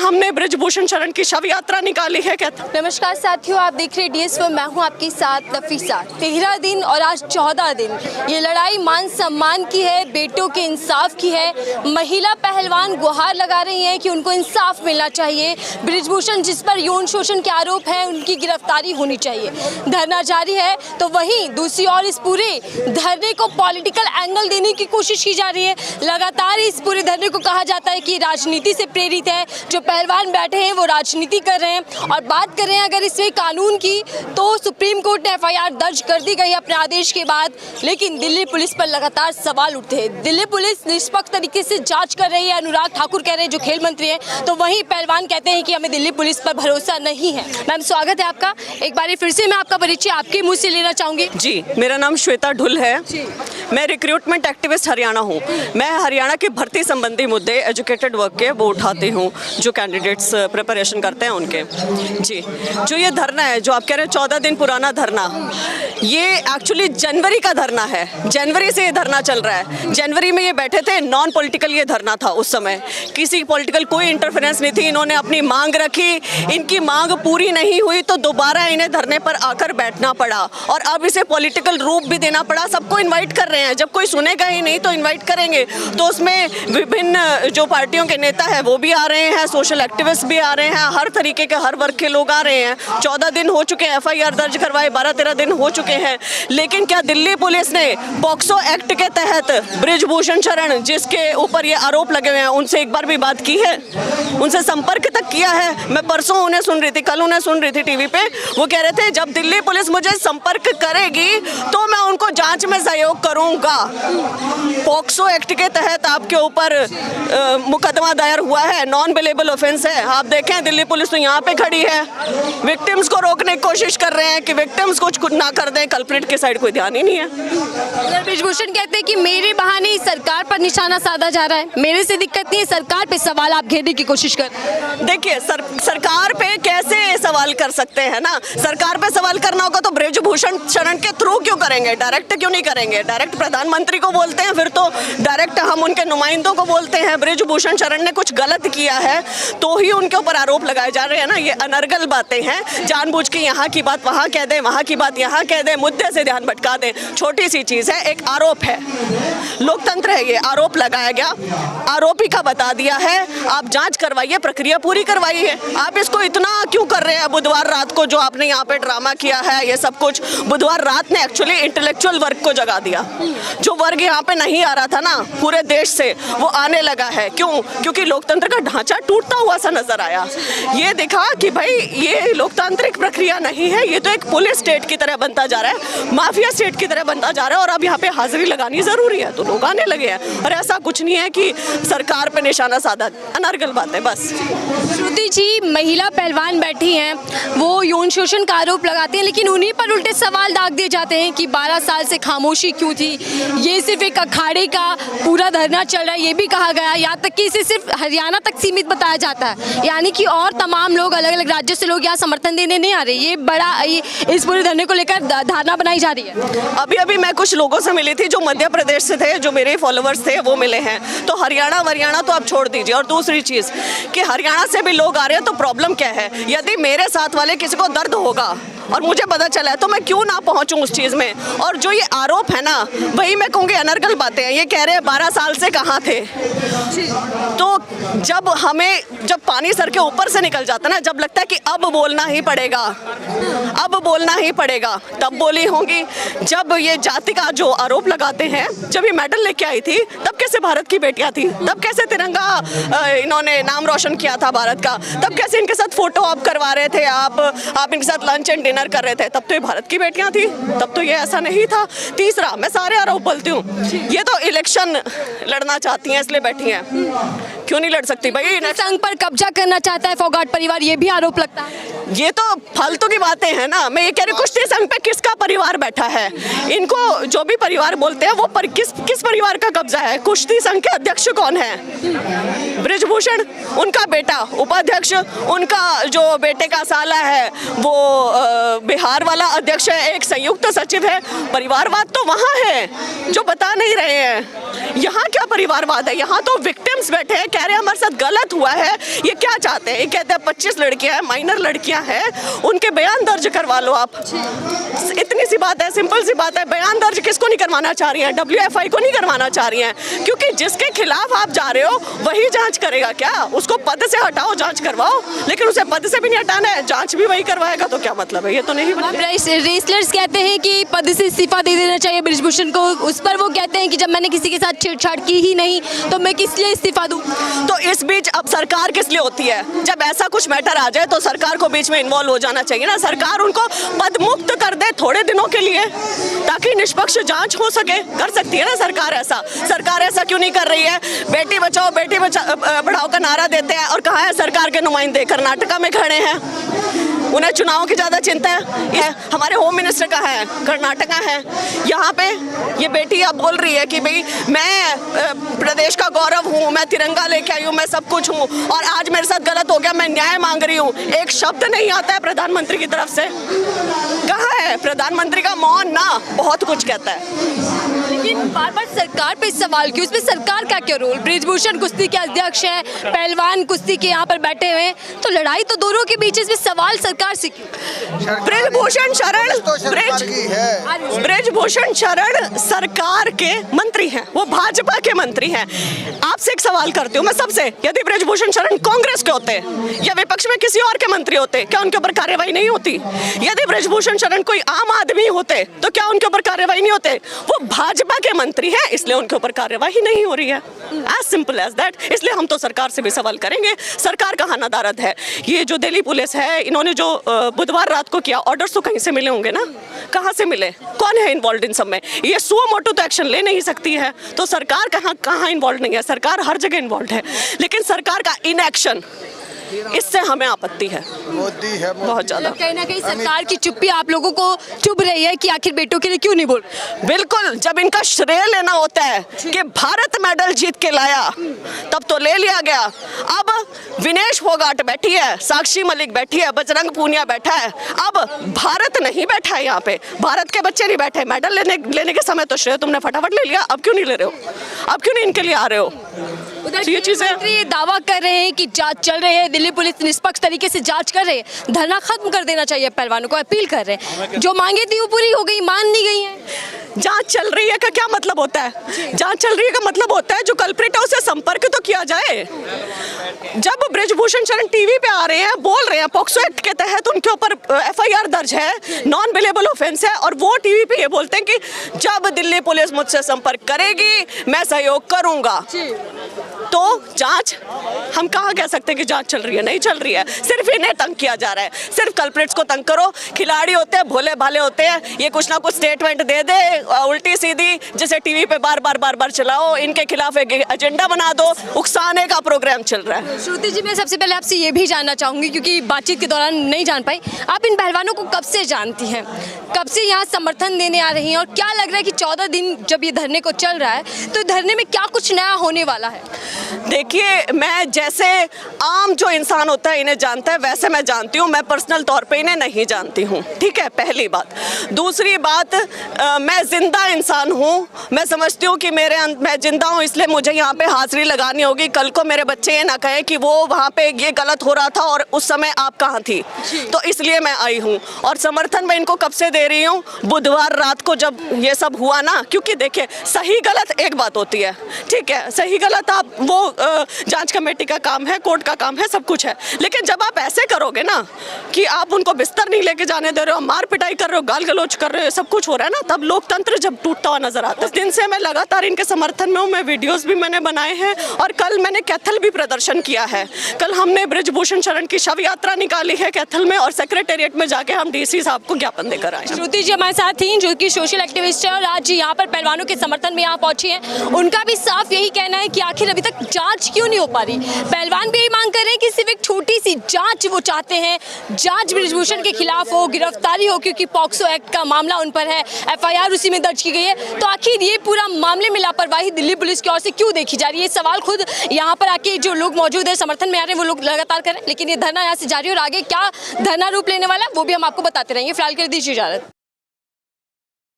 हमने ब्रिजभूषण शरण की शव यात्रा निकाली है। नमस्कार साथियों, आप देख रहे हैं डीएस पर, मैं हूं आपके साथ नफीसा। 13 दिन और आज 14 दिन ये लड़ाई मान सम्मान की है, बेटों के इंसाफ की है। महिला पहलवान गुहार लगा रही हैं कि उनको इंसाफ मिलना चाहिए। ब्रिजभूषण जिस पर यौन शोषण के आरोप हैं उनकी गिरफ्तारी होनी चाहिए। धरना जारी है तो वहीं दूसरी ओर इस पूरे धरने को पॉलिटिकल एंगल देने की कोशिश की जा रही है। लगातार इस पूरे धरने को कहा जाता है कि राजनीति से प्रेरित है, जो पहलवान बैठे हैं वो राजनीति कर रहे हैं। और बात कर रहे हैं अगर इसमें कानून की, तो सुप्रीम कोर्ट ने एफआईआर दर्ज कर दी गई अपने आदेश के बाद, लेकिन दिल्ली पुलिस पर लगातार सवाल उठते हैं। दिल्ली पुलिस निष्पक्ष तरीके से जांच कर रही है, अनुराग ठाकुर कह रहे हैं जो खेल मंत्री हैं, तो वहीं पहलवान कहते हैं कि हमें दिल्ली पुलिस पर भरोसा नहीं है। मैम स्वागत है आपका। एक बार फिर से मैं आपका परिचय आपके मुँह से लेना चाहूँगी। जी, मेरा नाम श्वेता ढुल है। मैं रिक्रूटमेंट एक्टिविस्ट हरियाणा हूँ। मैं हरियाणा के भर्ती संबंधी मुद्दे, एजुकेटेड वर्ग के, वो उठाती हूँ जो कैंडिडेट्स प्रिपरेशन करते हैं उनके। जी, जो ये धरना है जो आप कह रहे हैं 14 दिन पुराना धरना, ये एक्चुअली जनवरी का धरना है। जनवरी से ये धरना चल रहा है। जनवरी में ये बैठे थे, नॉन पॉलिटिकल ये धरना था। उस समय किसी पॉलिटिकल कोई इंटरफेरेंस नहीं थी। इन्होंने अपनी मांग रखी, इनकी मांग पूरी नहीं हुई तो दोबारा इन्हें धरने पर आकर बैठना पड़ा और अब इसे पॉलिटिकल रूप भी देना पड़ा। सबको इन्वाइट कर रहे हैं, जब कोई सुनेगा ही नहीं तो इन्वाइट करेंगे। तो उसमें विभिन्न जो पार्टियों के नेता है वो भी आ रहे हैं, सोशल एक्टिविस्ट भी आ रहे हैं, हर तरीके के, हर वर्ग के लोग आ रहे हैं। 14 दिन हो चुके हैं, एफआईआर दर्ज करवाए 12-13 दिन हो चुके हैं, लेकिन क्या दिल्ली पुलिस ने पॉक्सो एक्ट के तहत ब्रिजभूषण शरण जिसके ऊपर ये आरोप लगे हुए हैं उनसे एक बार भी बात की है? उनसे संपर्क तक किया है? मैं परसों उन्हें सुन रही थी, कल उन्हें सुन रही थी टीवी पे, वो कह रहे थे जब दिल्ली पुलिस मुझे संपर्क करेगी तो मैं उनको जांच में सहयोग करूंगा। पॉक्सो एक्ट के तहत आपके ऊपर मुकदमा दायर हुआ है, नॉन बिलेबल ऑफेंस है। आप देखें दिल्ली पुलिस तो यहाँ पे खड़ी है, विक्टिम्स को रोकने की कोशिश कर रहे हैं कि विक्टिम्स कुछ ना कर दें, कल्प्रिट के साइड कोई ध्यान ही नहीं है। ब्रिजभूषण कहते हैं कि मेरे बहाने सरकार पर निशाना साधा जा रहा है, मेरे से दिक्कत नहीं है, सरकार पे सवाल आप घेरने की कोशिश कर रहे हैं। देखिए सरकार पे कैसे सवाल कर सकते हैं ना? सरकार पे सवाल करना होगा तो ब्रिजभूषण शरण के थ्रू क्यों करेंगे, डायरेक्ट क्यों नहीं करेंगे? डायरेक्ट प्रधानमंत्री को बोलते हैं, फिर तो डायरेक्ट हम उनके नुमाइंदों को बोलते हैं। ब्रिजभूषण शरण ने कुछ गलत किया है तो ही उनके ऊपर आरोप लगाए जा रहे हैं ना। ये अनर्गल बातें हैं, जानबूझ के यहाँ की बात वहाँ कह दें, वहाँ की बात यहाँ कह दें, मुद्दे से ध्यान भटका दें। छोटी सी चीज़ है, एक आरोप है, लोकतंत्र है, ये आरोप लगाया गया, आरोपी का बता दिया है, आप जांच करवाइए, प्रक्रिया पूरी करवाइए। आप इसको इतना क्यों कर रहे हैं? बुधवार रात को जो आपने यहाँ पे ड्रामा किया है, ये सब कुछ बुधवार रात ने एक्चुअली इंटेलेक्चुअल वर्ग को जगा दिया। जो वर्ग यहाँ पे नहीं आ रहा था ना पूरे देश से, वो आने लगा है। क्यों? क्योंकि लोकतंत्र का ढांचा टूटता हुआ सा नजर आया। ये दिखा कि भाई ये लोकतांत्रिक प्रक्रिया नहीं है, ये तो एक पुलिस स्टेट की तरह बनता जा रहा है, माफिया स्टेट की तरह बनता जा रहा है और अब यहाँ पे हाजिरी लगानी जरूरी है तो लोग आने लगे हैं। और ऐसा कुछ नहीं है कि सरकार पे निशाना साधा, अनर्गल बात है बस। श्रुति जी, महिला पहलवान बैठी हैं, वो यौन शोषण का आरोप लगाते हैं, लेकिन उन्हीं पर उल्टे सवाल दाग दिए जाते हैं कि 12 साल से खामोशी क्यों थी। ये सिर्फ एक अखाड़े का पूरा धरना चल रहा है, ये भी कहा गया, यहाँ तक कि इसे सिर्फ हरियाणा तक सीमित बताया जाता है, यानी कि और तमाम लोग, अलग अलग राज्यों से लोग यहाँ समर्थन देने नहीं आ रहे। ये बड़ा इस पूरे धरने को लेकर धारणा बनाई जा रही है। अभी अभी मैं कुछ लोगों से मिली थी जो मध्य प्रदेश से थे, जो मेरे फॉलोअर्स थे, वो मिले हैं। तो हरियाणा तो आप छोड़ दीजिए। और दूसरी चीज़ कि हरियाणा से भी लोग आ रहे हैं तो प्रॉब्लम क्या है? यदि मेरे साथ वाले किसी को दर्द होगा और मुझे पता चला है तो मैं क्यों ना पहुंचूं उस चीज़ में। और जो ये आरोप है ना, वही मैं कहूँगी अनर्गल बातें हैं। ये कह रहे हैं 12 साल से कहाँ थे। तो जब पानी सर के ऊपर से निकल जाता ना, जब लगता है कि अब बोलना ही पड़ेगा, अब बोलना ही पड़ेगा, तब बोली होंगी। जब ये जाति का जो आरोप लगाते हैं, जब ये मेडल लेके आई थी तब कैसे भारत की बेटियां थी, तब कैसे तिरंगा इन्होंने नाम रोशन किया था भारत का, तब कैसे इनके साथ फोटो आप करवा रहे थे, आप इनके साथ लंच एंड डिनर कर रहे थे, तब तो ये भारत की बेटियां थी, तब तो ये ऐसा नहीं था। तीसरा, मैं सारे आरोप बोलती हूँ, ये तो इलेक्शन लड़ना चाहती हैं इसलिए बैठी हैं, क्यों नहीं लड़ सकती भाई? संघ पर कब्जा करना चाहता है फोगाट परिवार, ये भी आरोप लगता है। ये तो फालतू की बातें हैं ना। मैं ये कह रही हूँ कुश्ती संघ पे किसका परिवार बैठा है? इनको जो भी परिवार बोलते हैं वो किस परिवार का कब्जा है? कुश्ती संघ के अध्यक्ष कौन है? ब्रिजभूषण, उनका बेटा उपाध्यक्ष, उनका जो बेटे का साला है वो बिहार वाला अध्यक्ष है, एक संयुक्त सचिव है। परिवारवाद तो वहाँ है जो बता नहीं रहे हैं। यहाँ क्या परिवारवाद है? यहाँ तो विक्टिम्स बैठे हैं। कह रहे हैं हमारे साथ गलत हुआ है, ये क्या चाहते हैं? ये कहते हैं 25 लड़कियां हैं, माइनर लड़कियां हैं, उनके बयान दर्ज करवा लो आप। इतनी सी बात है, सिंपल सी बात है। बयान दर्ज किसको नहीं करवाना चाह रही हैं? WFI को नहीं करवाना चाह रही हैं, क्योंकि जिसके खिलाफ आप जा रहे हो वही जांच करेगा क्या? उसको पद से हटाओ, जांच करवाओ, लेकिन उसे पद से भी नहीं हटाना है, जांच भी वही करवाएगा, तो क्या मतलब है? ये तो नहीं बनेगा। रेसलर्स कहते हैं कि पद से इस्तीफा दे देना चाहिए बृजभूषण को, उस पर वो कहते हैं कि जब मैंने किसी के साथ छेड़छाड़ की ही नहीं तो मैं किस लिए इस्तीफा दूं? तो इस बीच अब सरकार किस लिए होती है? जब ऐसा कुछ मैटर आ जाए तो सरकार को बीच में इन्वॉल्व हो जाना चाहिए ना। सरकार उनको पद मुक्त कर दे थोड़े दिनों के लिए, ताकि निष्पक्ष जांच हो सके। कर सकती है ना सरकार ऐसा? सरकार ऐसा क्यों नहीं कर रही है? बेटी बचाओ बेटी बढ़ाओ का नारा देते हैं, और कहाँ है सरकार के नुमाइंदे? कर्नाटका में खड़े हैं, उन्हें चुनाव की ज़्यादा चिंता है। हमारे होम मिनिस्टर कहाँ है? कर्नाटका है। यहाँ पे ये बेटी अब बोल रही है कि भाई मैं प्रदेश का गौरव हूँ, मैं तिरंगा लेके आई हूँ, मैं सब कुछ हूँ, और आज मेरे साथ गलत हो गया, मैं न्याय मांग रही हूँ। एक शब्द नहीं आता है प्रधानमंत्री की तरफ से। कहाँ है प्रधानमंत्री का मौन? ना बहुत कुछ कहता है, लेकिन बार बार सरकार पे सवाल क्यों? इसमें सरकार का क्या रोल? बृजभूषण कुश्ती के अध्यक्ष हैं, पहलवान कुश्ती के यहाँ पर बैठे हुए हैं, तो लड़ाई तो दोनों के बीच, इसमें सवाल सरकार से क्यों? बृजभूषण शरण सरकार के मंत्री हैं, वो भाजपा के मंत्री हैं। आपसे एक सवाल करती हूँ मैं सबसे, यदि बृजभूषण शरण कांग्रेस के होते या विपक्ष में किसी और के मंत्री होते, क्या उनके ऊपर कार्रवाई नहीं होती? यदि बृजभूषण शरण कोई आम आदमी होते तो क्या उनके ऊपर कार्रवाई नहीं होते? वो भाजपा के मंत्री हैं, इसलिए उनके ऊपर कार्रवाई नहीं हो रही है। As simple as that. इसलिए हम तो सरकार से भी सवाल करेंगे, सरकार कहाँ नदारद है? ये जो दिल्ली पुलिस है, इन्होंने जो बुधवार रात को किया, ऑर्डर्स तो कहीं से मिले होंगे ना? कहाँ से मिले? कौन है इन्वॉल्व इन सब में? ये सुओ मोटो तो एक्शन ले नहीं सकती है, तो सरकार कहाँ इन्वॉल्व नहीं है? सरकार हर जगह इन्वॉल्व है, लेकिन सरकार का इनएक्शन, इससे हमें आपत्ति है मोदी है बहुत ज्यादा। कहीं ना कहीं सरकार की चुप्पी आप लोगों को चुभ रही है कि आखिर बेटों के लिए क्यों नहीं बोल? बिल्कुल, जब इनका श्रेय लेना होता है कि भारत मेडल जीत के लाया, तब तो ले लिया गया। अब विनेश फोगाट बैठी है, साक्षी मलिक बैठी है, बजरंग पूनिया बैठा है, अब भारत नहीं बैठा है यहाँ पे, भारत के बच्चे नहीं बैठे। मेडल लेने के समय तो श्रेय तुमने फटाफट ले लिया, अब क्यों नहीं ले रहे हो? अब क्यों नहीं इनके लिए आ रहे हो? उधर ये चीजें ये दावा कर रहे हैं कि जांच चल रही है, दिल्ली पुलिस निष्पक्ष तरीके से जांच कर रही है, धरना खत्म कर देना चाहिए, पहलवानों को अपील कर रहे हैं। जो मांगे थी वो पूरी हो गई, मान नहीं गई है। जांच चल रही है का क्या मतलब होता है? जांच चल रही है का मतलब होता है जो कल्प्रिट है उसे संपर्क तो किया जाए। जब बृजभूषण शरण टीवी पे आ रहे हैं, बोल रहे हैं पॉक्सो एक्ट के तहत उनके ऊपर FIR दर्ज है, नॉन बिलेबल ऑफेंस है, और वो टीवी पे ये बोलते हैं कि जब दिल्ली पुलिस मुझसे संपर्क करेगी मैं सहयोग करूंगा। तो जांच, हम कहाँ कह सकते हैं कि जांच चल रही है? नहीं चल रही है, सिर्फ इन्हें तंग किया जा रहा है। सिर्फ कल्प्रिट्स को तंग करो। खिलाड़ी होते हैं, भोले भाले होते हैं, ये कुछ ना कुछ स्टेटमेंट दे दे उल्टी सीधी, जिसे टीवी पे बार बार चलाओ, इनके खिलाफ एक एजेंडा बना दो, उकसाने का प्रोग्राम चल रहा है। श्रुति जी, मैं सबसे पहले आपसे ये भी जानना चाहूंगी, क्योंकि बातचीत के दौरान नहीं जान पाई, आप इन पहलवानों को कब से जानती हैं, कब से यहाँ समर्थन देने आ रही हैं, और क्या लग रहा है कि 14 दिन जब ये धरने को चल रहा है तो धरने में क्या कुछ नया होने वाला है? देखिए, मैं जैसे आम जो इंसान होता है इन्हें जानता है, वैसे मैं जानती हूँ। मैं पर्सनल तौर पे इन्हें नहीं जानती हूँ, ठीक है, पहली बात। दूसरी बात, मैं जिंदा इंसान हूँ, मैं समझती हूँ कि मैं जिंदा हूँ, इसलिए मुझे यहाँ पे हाजिरी लगानी होगी। कल को मेरे बच्चे ये ना कहें कि वो वहाँ पे ये गलत हो रहा था और उस समय आप कहाँ थी, तो इसलिए मैं आई हूँ। और समर्थन मैं इनको कब से दे रही हूँ? बुधवार रात को जब ये सब हुआ ना, क्योंकि देखिए सही गलत एक बात होती है, ठीक है, सही गलत आप वो जांच कमेटी का काम है, कोर्ट का काम है, सब कुछ है, लेकिन जब आप ऐसे करोगे ना कि आप उनको बिस्तर नहीं लेके जाने दे रहे हो, मार पिटाई कर रहे हो, गाल गलौज कर रहे हो, सब कुछ हो रहा है ना, तब लोकतंत्र जब टूटता हुआ नजर आता है। उस दिन से मैं लगातार इनके समर्थन में हूँ, मैं वीडियोस भी मैंने बनाए हैं, और कल मैंने कैथल भी प्रदर्शन किया है। कल हमने बृजभूषण शरण की शव यात्रा निकाली है कैथल में, और सेक्रेटेरिएट में जाके हम DC साहब को ज्ञापन देकर आए। श्रुति जी हमारे साथ थी, जो कि सोशल एक्टिविस्ट है, और आज यहाँ पर पहलवानों के समर्थन में यहाँ पहुंची हैं। उनका भी साफ यही कहना है कि आखिर अभी तक जांच क्यों नहीं हो पा रही। पहलवान भी यही मांग कर रहे हैं कि सिर्फ एक छोटी सी जांच वो चाहते हैं, जांच बृजभूषण के खिलाफ हो, गिरफ्तारी हो, क्योंकि पॉक्सो एक्ट का मामला उन पर है, FIR उसी में दर्ज की गई है। तो आखिर ये पूरा मामले में लापरवाही दिल्ली पुलिस की ओर से क्यों देखी जा रही है? सवाल खुद यहाँ पर आके जो लोग मौजूद है, समर्थन में आ रहे हैं, वो लोग लगातार करें, लेकिन ये धरना यहाँ से जारी और आगे क्या धरना रूप लेने वाला है वो भी हम आपको बताते रहेंगे। फिलहाल के लिए दीजिए इजाजत।